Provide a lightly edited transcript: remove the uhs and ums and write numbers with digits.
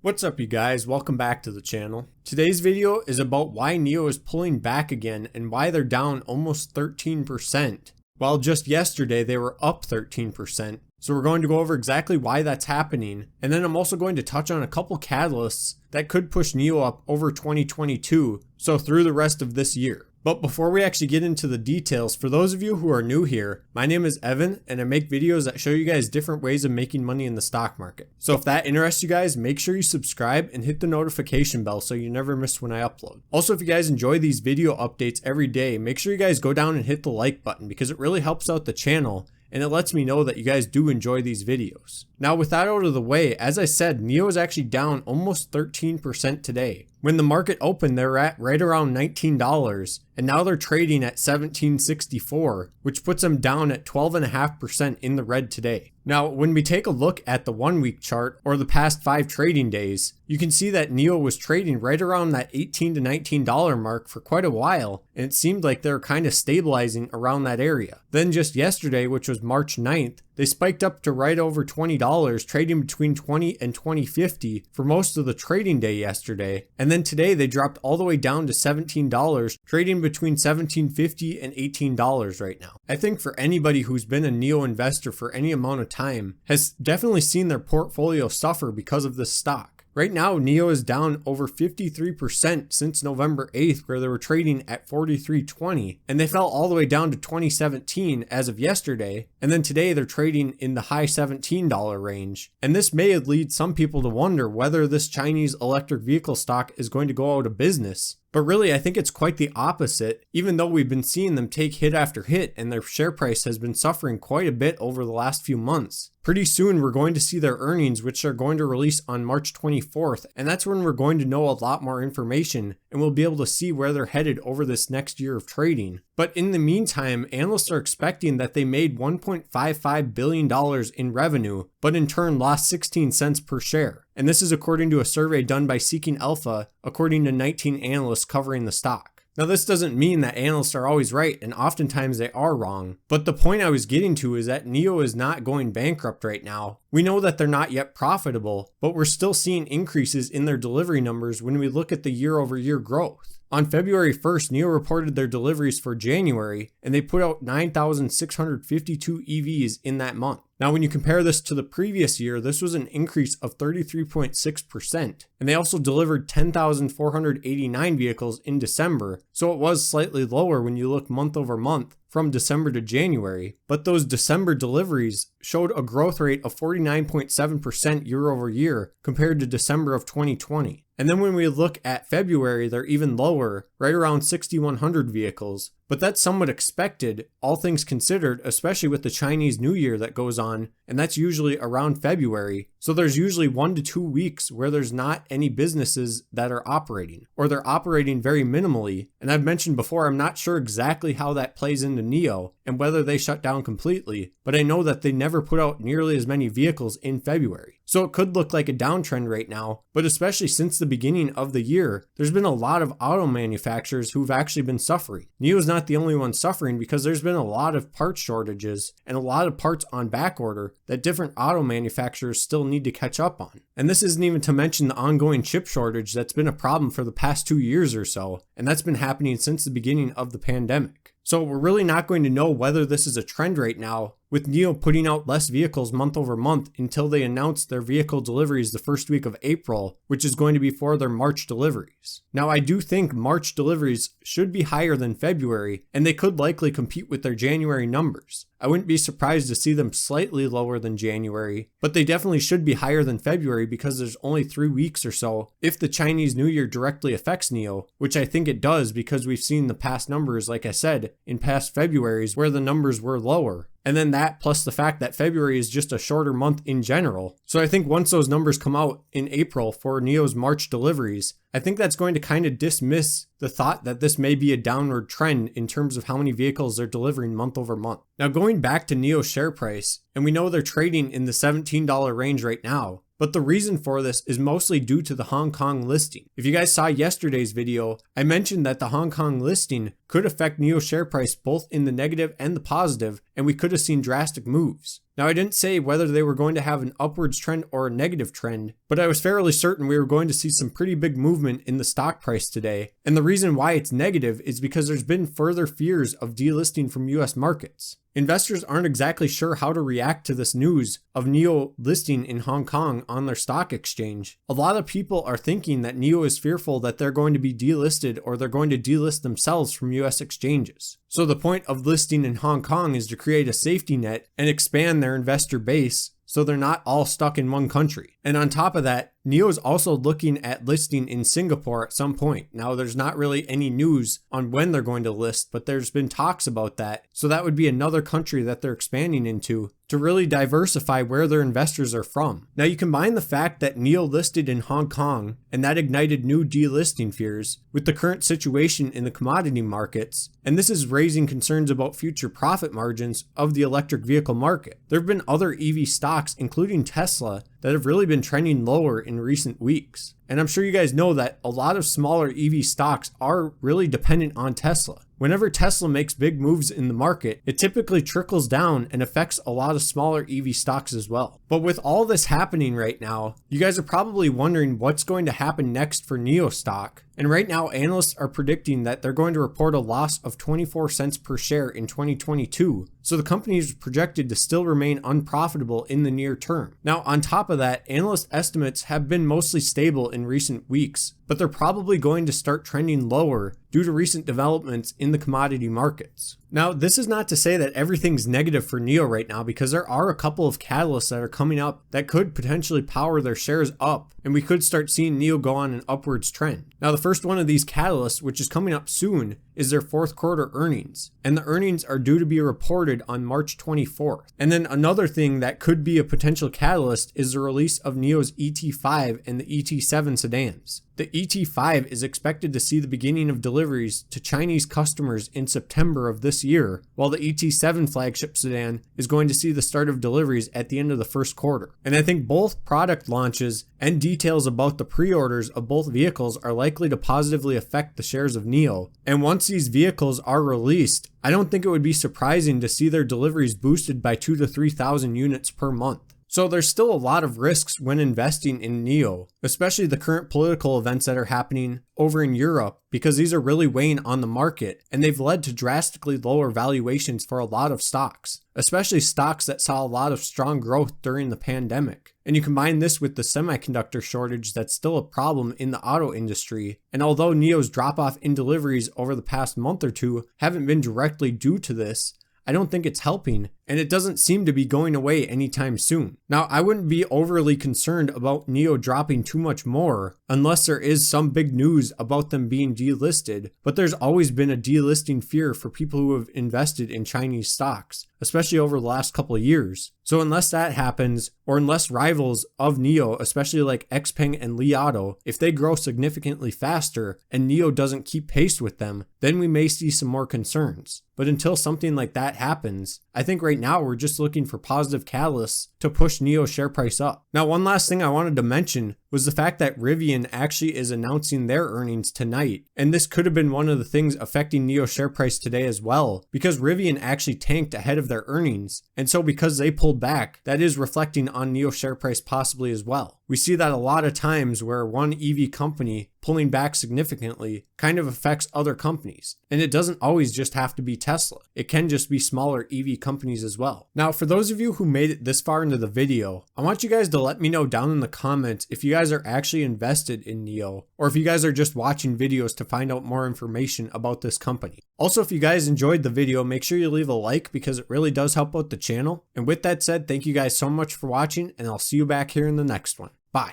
What's up you guys, welcome back to the channel. Today's video is about why NIO is pulling back again and why they're down almost 13%, while just yesterday they were up 13%. So we're going to go over exactly why that's happening, and then I'm also going to touch on a couple catalysts that could push NIO up over 2022, so through the rest of this year. But before we actually get into the details, for those of you who are new here, my name is Evan and I make videos that show you guys different ways of making money in the stock market. So if that interests you guys, make sure you subscribe and hit the notification bell so you never miss when I upload. Also, if you guys enjoy these video updates every day, make sure you guys go down and hit the like button because it really helps out the channel and it lets me know that you guys do enjoy these videos. Now with that out of the way, as I said, NIO is actually down almost 13% today. When the market opened, they were at right around $19 and now they're trading at $17.64, which puts them down at 12.5% in the red today. Now, when we take a look at the 1 week chart or the past 5 trading days, you can see that NIO was trading right around that $18 to $19 mark for quite a while, and it seemed like they were kind of stabilizing around that area. Then just yesterday, which was March 9th, they spiked up to right over $20, trading between $20 and $20.50 for most of the trading day yesterday. And then today they dropped all the way down to $17, trading between $17.50 and $18 right now. I think for anybody who's been a NIO investor for any amount of time has definitely seen their portfolio suffer because of this stock. Right now, NIO is down over 53% since November 8th, where they were trading at $43.20, and they fell all the way down to $20.17 as of yesterday, and then today they're trading in the high $17 range. And this may lead some people to wonder whether this Chinese electric vehicle stock is going to go out of business. But really, I think it's quite the opposite, even though we've been seeing them take hit after hit and their share price has been suffering quite a bit over the last few months. Pretty soon, we're going to see their earnings, which are going to release on March 24th, and that's when we're going to know a lot more information and we'll be able to see where they're headed over this next year of trading. But in the meantime, analysts are expecting that they made $1.55 billion in revenue, but in turn lost 16 cents per share. And this is according to a survey done by Seeking Alpha, according to 19 analysts covering the stock. Now this doesn't mean that analysts are always right, and oftentimes they are wrong, but the point I was getting to is that NIO is not going bankrupt right now. We know that they're not yet profitable, but we're still seeing increases in their delivery numbers when we look at the year-over-year growth. On February 1st, NIO reported their deliveries for January, and they put out 9,652 EVs in that month. Now, when you compare this to the previous year, this was an increase of 33.6%, and they also delivered 10,489 vehicles in December, so it was slightly lower when you look month over month from December to January, but those December deliveries showed a growth rate of 49.7% year over year compared to December of 2020. And then when we look at February, they're even lower, right around 6,100 vehicles. But that's somewhat expected, all things considered, especially with the Chinese New Year that goes on, and that's usually around February. So there's usually 1 to 2 weeks where there's not any businesses that are operating, or they're operating very minimally. And I've mentioned before, I'm not sure exactly how that plays into NIO and whether they shut down completely, but I know that they never put out nearly as many vehicles in February. So it could look like a downtrend right now, but especially since the beginning of the year, there's been a lot of auto manufacturers who've actually been suffering. NIO is not the only one suffering because there's been a lot of part shortages and a lot of parts on back order that different auto manufacturers still need to catch up on. And this isn't even to mention the ongoing chip shortage that's been a problem for the past 2 years or so, and that's been happening since the beginning of the pandemic. So we're really not going to know whether this is a trend right now, with NIO putting out less vehicles month over month until they announce their vehicle deliveries the first week of April, which is going to be for their March deliveries. Now, I do think March deliveries should be higher than February, and they could likely compete with their January numbers. I wouldn't be surprised to see them slightly lower than January, but they definitely should be higher than February because there's only 3 weeks or so if the Chinese New Year directly affects NIO, which I think it does because we've seen the past numbers, like I said, in past Februaries where the numbers were lower. And then that plus the fact that February is just a shorter month in general. So I think once those numbers come out in April for NIO's March deliveries, I think that's going to kind of dismiss the thought that this may be a downward trend in terms of how many vehicles they're delivering month over month. Now going back to NIO's share price, and we know they're trading in the $17 range right now, but the reason for this is mostly due to the Hong Kong listing. If you guys saw yesterday's video, I mentioned that the Hong Kong listing could affect NIO share price both in the negative and the positive, and we could have seen drastic moves. Now, I didn't say whether they were going to have an upwards trend or a negative trend, but I was fairly certain we were going to see some pretty big movement in the stock price today. And the reason why it's negative is because there's been further fears of delisting from US markets. Investors aren't exactly sure how to react to this news of NIO listing in Hong Kong on their stock exchange. A lot of people are thinking that NIO is fearful that they're going to be delisted or they're going to delist themselves from US exchanges. So the point of listing in Hong Kong is to create a safety net and expand their investor base so they're not all stuck in one country. And on top of that, NIO is also looking at listing in Singapore at some point. Now, there's not really any news on when they're going to list, but there's been talks about that. So that would be another country that they're expanding into to really diversify where their investors are from. Now, you combine the fact that NIO listed in Hong Kong and that ignited new delisting fears with the current situation in the commodity markets, and this is raising concerns about future profit margins of the electric vehicle market. There have been other EV stocks, including Tesla, that have really been trending lower in recent weeks. And I'm sure you guys know that a lot of smaller EV stocks are really dependent on Tesla. Whenever Tesla makes big moves in the market, it typically trickles down and affects a lot of smaller EV stocks as well. But with all this happening right now, you guys are probably wondering what's going to happen next for NIO stock. And right now, analysts are predicting that they're going to report a loss of 24 cents per share in 2022. So the company is projected to still remain unprofitable in the near term. Now, on top of that, analyst estimates have been mostly stable in recent weeks, but they're probably going to start trending lower due to recent developments in the commodity markets. Now, this is not to say that everything's negative for NIO right now, because there are a couple of catalysts that are coming up that could potentially power their shares up, and we could start seeing NIO go on an upwards trend. Now, the first one of these catalysts, which is coming up soon, is their fourth quarter earnings, and the earnings are due to be reported on March 24th. And then another thing that could be a potential catalyst is the release of NIO's ET5 and the ET7 sedans. The ET5 is expected to see the beginning of deliveries to Chinese customers in September of this year, while the ET7 flagship sedan is going to see the start of deliveries at the end of the first quarter. And I think both product launches and details about the pre-orders of both vehicles are likely to positively affect the shares of NIO. And once these vehicles are released, I don't think it would be surprising to see their deliveries boosted by 2,000 to 3,000 units per month. So there's still a lot of risks when investing in NIO, especially the current political events that are happening over in Europe, because these are really weighing on the market and they've led to drastically lower valuations for a lot of stocks, especially stocks that saw a lot of strong growth during the pandemic. And you combine this with the semiconductor shortage that's still a problem in the auto industry. And although NIO's drop off in deliveries over the past month or two haven't been directly due to this, I don't think it's helping, and it doesn't seem to be going away anytime soon. Now, I wouldn't be overly concerned about NIO dropping too much more unless there is some big news about them being delisted, but there's always been a delisting fear for people who have invested in Chinese stocks, especially over the last couple of years. So unless that happens, or unless rivals of NIO, especially like XPeng and Li Auto, if they grow significantly faster and NIO doesn't keep pace with them, then we may see some more concerns. But until something like that happens, I think right now we're just looking for positive catalysts to push NIO share price up. Now, one last thing I wanted to mention was the fact that Rivian actually is announcing their earnings tonight. And this could have been one of the things affecting NIO share price today as well, because Rivian actually tanked ahead of their earnings. And so because they pulled back, that is reflecting on NIO share price possibly as well. We see that a lot of times where one EV company pulling back significantly kind of affects other companies. And it doesn't always just have to be Tesla. It can just be smaller EV companies as well. Now, for those of you who made it this far into the video, I want you guys to let me know down in the comments if you guys are actually invested in NIO, or if you guys are just watching videos to find out more information about this company. Also, if you guys enjoyed the video, make sure you leave a like because it really does help out the channel. And with that said, thank you guys so much for watching, and I'll see you back here in the next one.